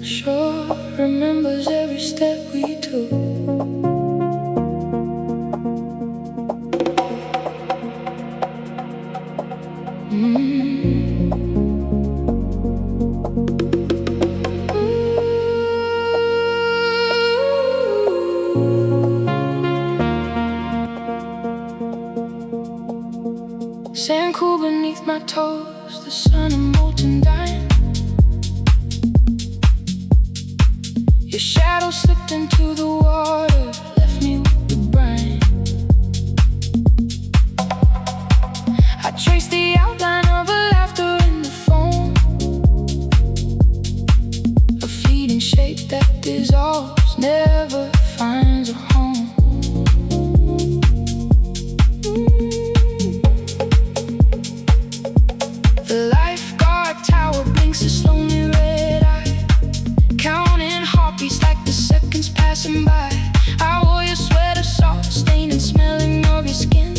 Sure remembers every step we took. Sand cool beneath my toes, the sun a molten dying. Your shadow slipped into the water, left me with the brine. I traced the outline of a laughter in the foam, a fleeting shape that dissolves, never finds a home. The lifeguard tower blinks a lonely red eye, counting heartbeats like the seconds passing by. I wore your sweater, soft, staining, smelling of your skin.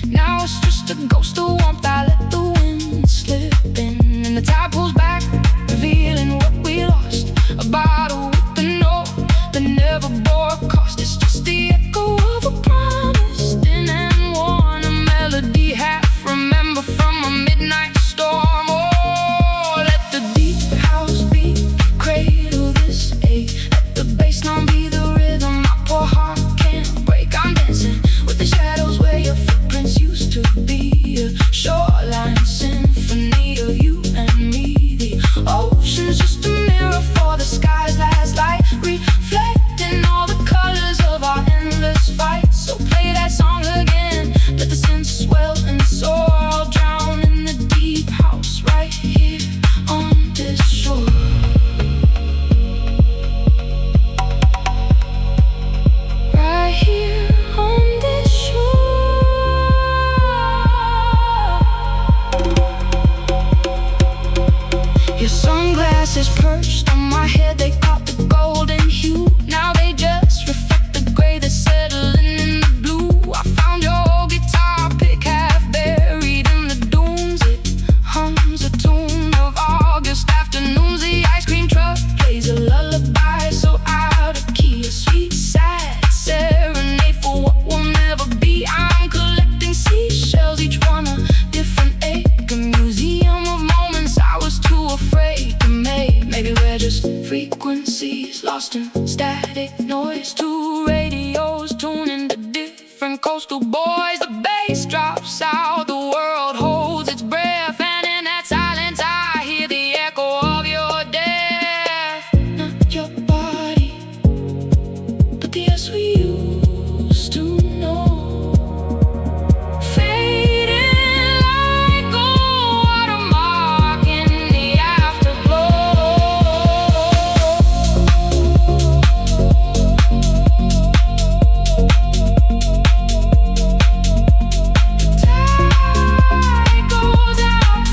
Now it's just a ghost of warmth. I let the wind slip in, and the tide pulls back, revealing what we lost. A bottle with a note that never bore a cost. It's just the echo of a promise, thin and worn, a melody half remember from a midnight storm. Oh, let the deep house beat, cradle this ache. Let the bassline be the rhythm my poor heart can't break. I'm dancing with the shadows where your footprints used to be. A shoreline symphony of you and me. The ocean's just a mirror for the sky's last light, reflecting all the colors of our endless fight. So play that song again, let the sense swell and soar. I'll drown in the deep house right here on this shore. Right here on this shore. Your sunglasses perched on my head, they caught the golden hue. Now they just reflect the gray that's settling in the blue. I found your old guitar pick half buried in the dunes. It hums a tune of August afternoons. The ice cream truck plays a lullaby so out of key, a sweet sad serenade for what will never be. I'm collecting seashells, each one a different ache, a museum of moments I was too afraid to make. Maybe we're just frequencies lost in static noise, two radios tuning to different coastal boys. The bass drops out, the world holds its breath, and in that silence I hear the echo of your death. Not your body, but the us we used to know, fading like a watermark in the afterglow. Tide goes out,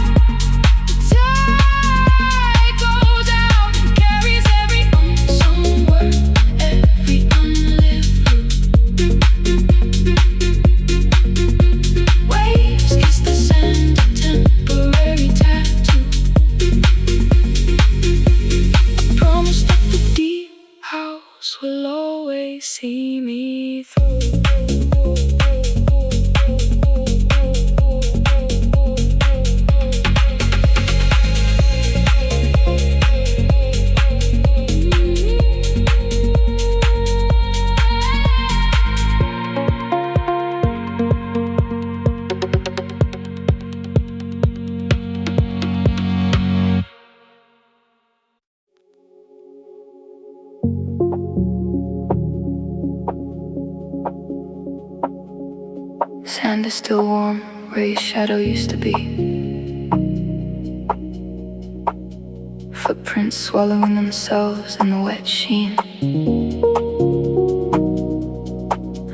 tide goes out, and carries every unsung word, every unlived root. Waves kiss the sand, a temporary tattoo. I promise that the deep house will always see me through. Sand is still warm where your shadow used to be. Footprints swallowing themselves in the wet sheen.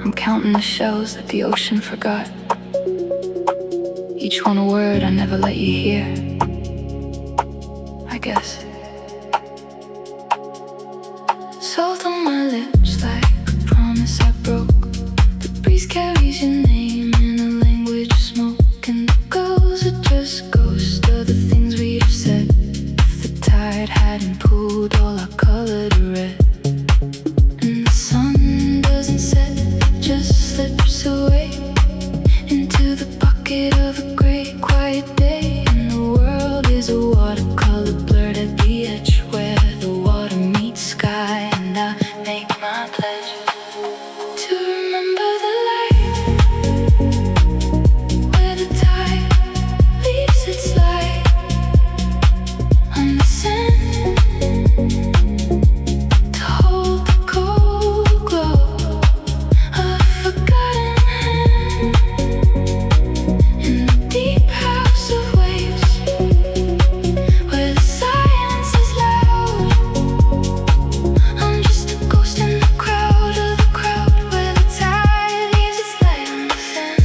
I'm counting the shells that the ocean forgot, each one a word I never let you hear, I guess. Salt on my lips like a promise I broke. The breeze carries your name in a language of smoke, and the ghosts that just go slips away into the pocket of a great quiet day. And the world is a watercolor blurred at the edge where the water meets sky. And I make my pledge to remember the light where the tide leaves its light on the sand, to hold the cold glow of a forgotten hand in the deep house of waves where the silence is loud. I'm just a ghost in the crowd of the crowd where the tide leaves its light on the sand.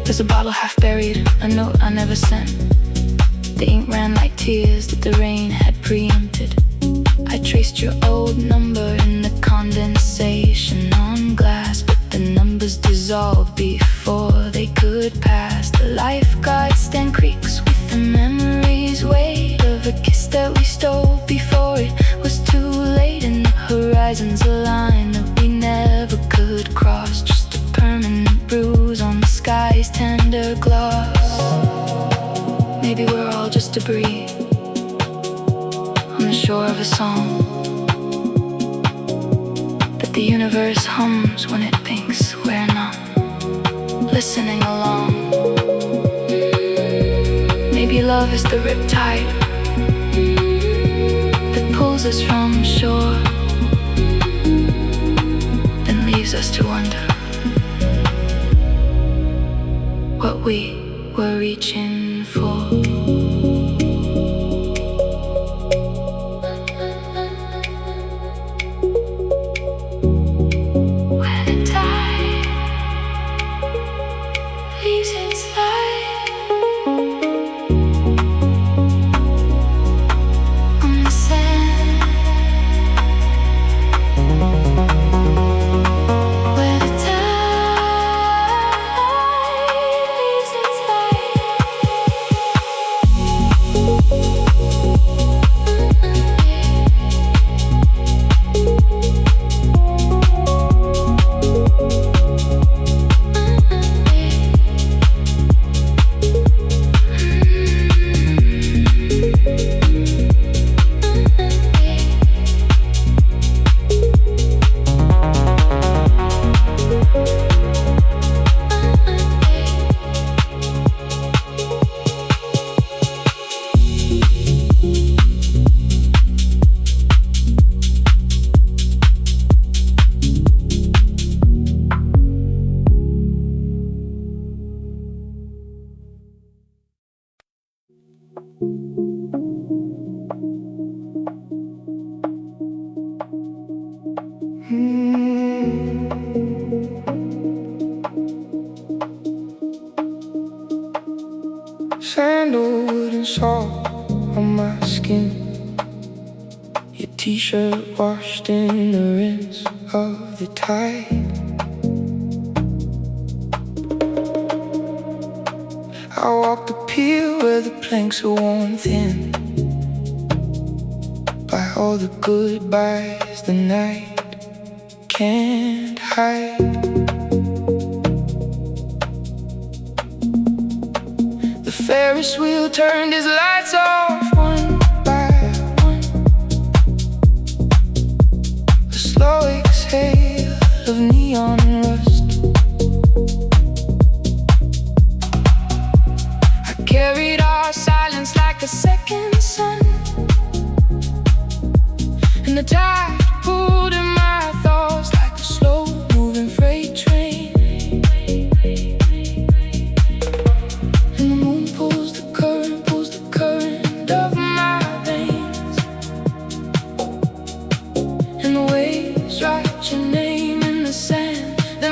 There's a bottle half buried, a note I never sent. The ink ran like tears that the rain had preempted. I traced your old number in the condensation on glass, but the numbers dissolved before they could pass. The lifeguard stand creaks with the memories weight of a kiss that we stole before it was too late. And the horizons a line that we never could cross, just a permanent bruise on the sky's tender gloss. Maybe we're all just debris on the shore of a song that the universe hums when it thinks we're not listening along. Maybe love is the riptide that pulls us from shore, then leaves us to wonder what we were reaching for. Where the tide leaves its light on the sand. Where the tide leaves its light. Sandalwood and salt on my skin, your t-shirt washed in the rinse of the tide. I walk the pier where the planks are worn thin by all the goodbyes the night can't hide. The Ferris wheel turned his lights off one by one. The slow exhale of neon rust. I carried our silence like a second sun, and the tide pulled in my thoughts like a slow-moving freight train. And the moon pulls the current of my veins, and the waves write your name in the sand, then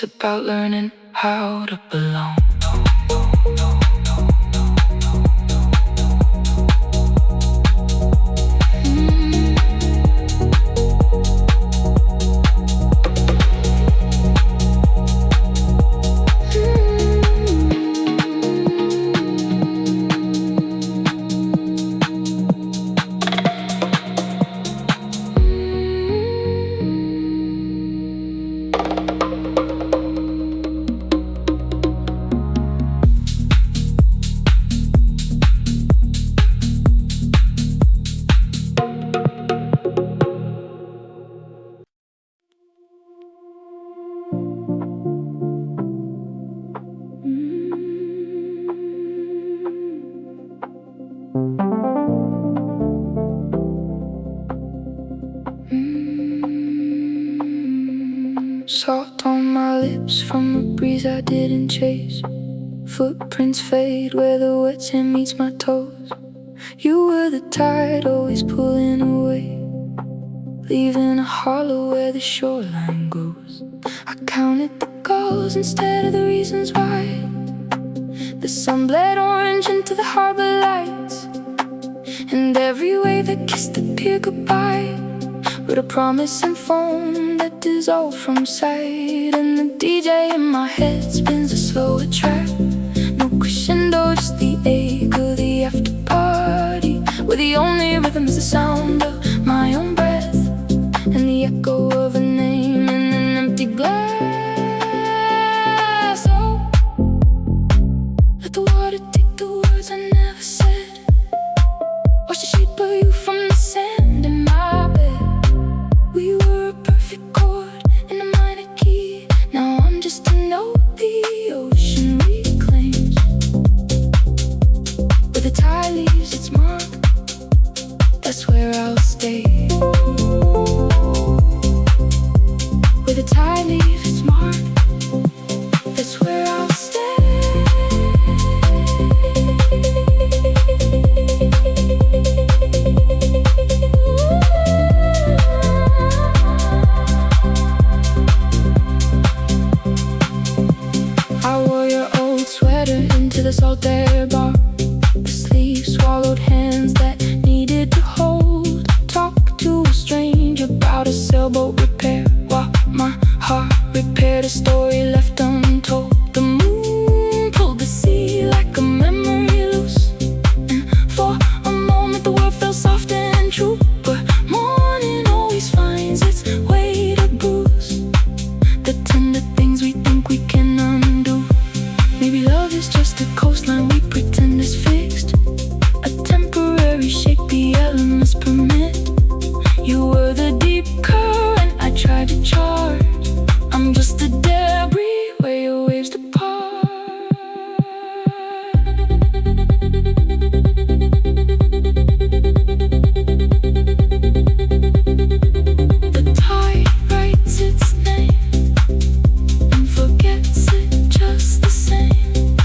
It's about learning how to belong. Salt on my lips from a breeze I didn't chase. Footprints fade where the wet sand meets my toes. You were the tide always pulling away, leaving a hollow where the shoreline goes. I counted the goals instead of the reasons why. The sun bled orange into the harbor lights, and every wave that kissed the pier goodbye with a promise in foam that dissolved from sight. And the DJ in my head spins a slower track. No crescendo, just the ache of the after party, where the only rhythm is the sound of my own breath and the echo of a name in an empty glass. Oh, let the water take the words I never said. Watch the shape of you from the sand in my bed. We were a perfect chord in a minor key. Now I'm just a note the ocean reclaims. Where the tide leaves its mark, that's where I'll stay. Where the tide leaves its mark, that's where I'll stay. I wore your old sweater into the salt air bar. The sleeves swallowed hands that needed to hold. Talk to a stranger about a sailboat repair, while my heart repaired a story left untold. The moon pulled the sea like a memory loose, and for a moment the world felt soft and true. But morning always finds its way to bruise the tender things we think we can undo. Maybe love is just a coastline we pretend is fixed, a temporary shape the elements permit. You were the deep current I tried to chart. I'm just the debris where your waves depart. The tide writes its name and forgets it just the same.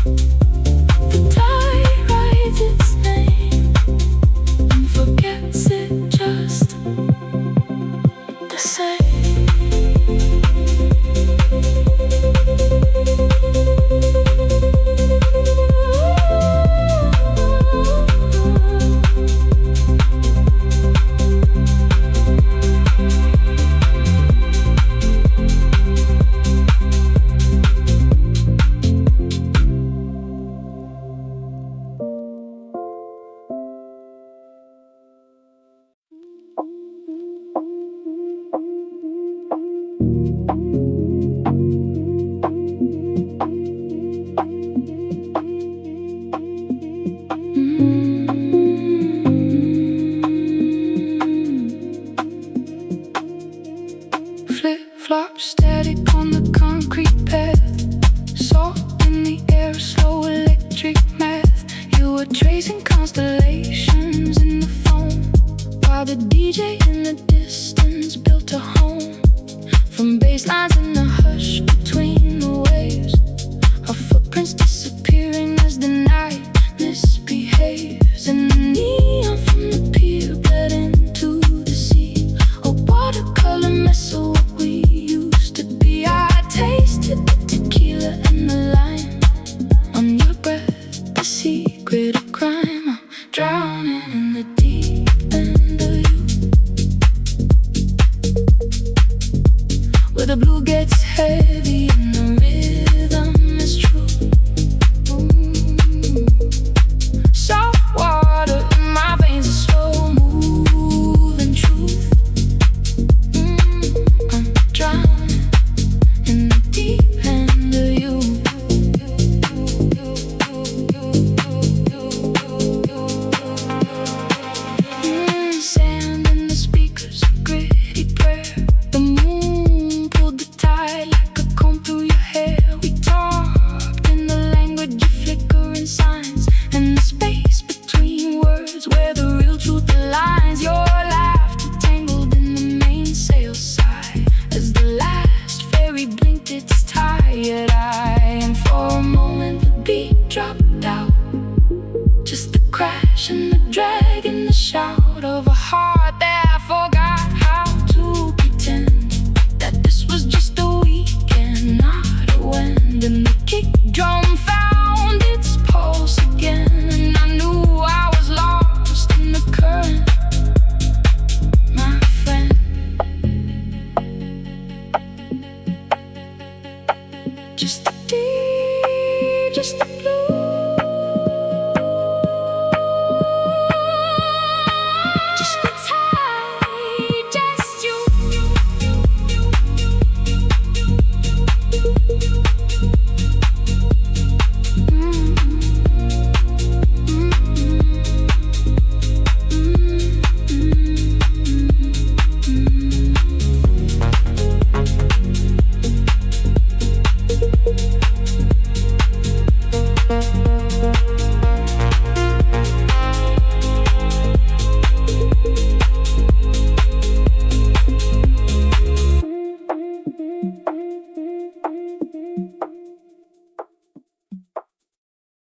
just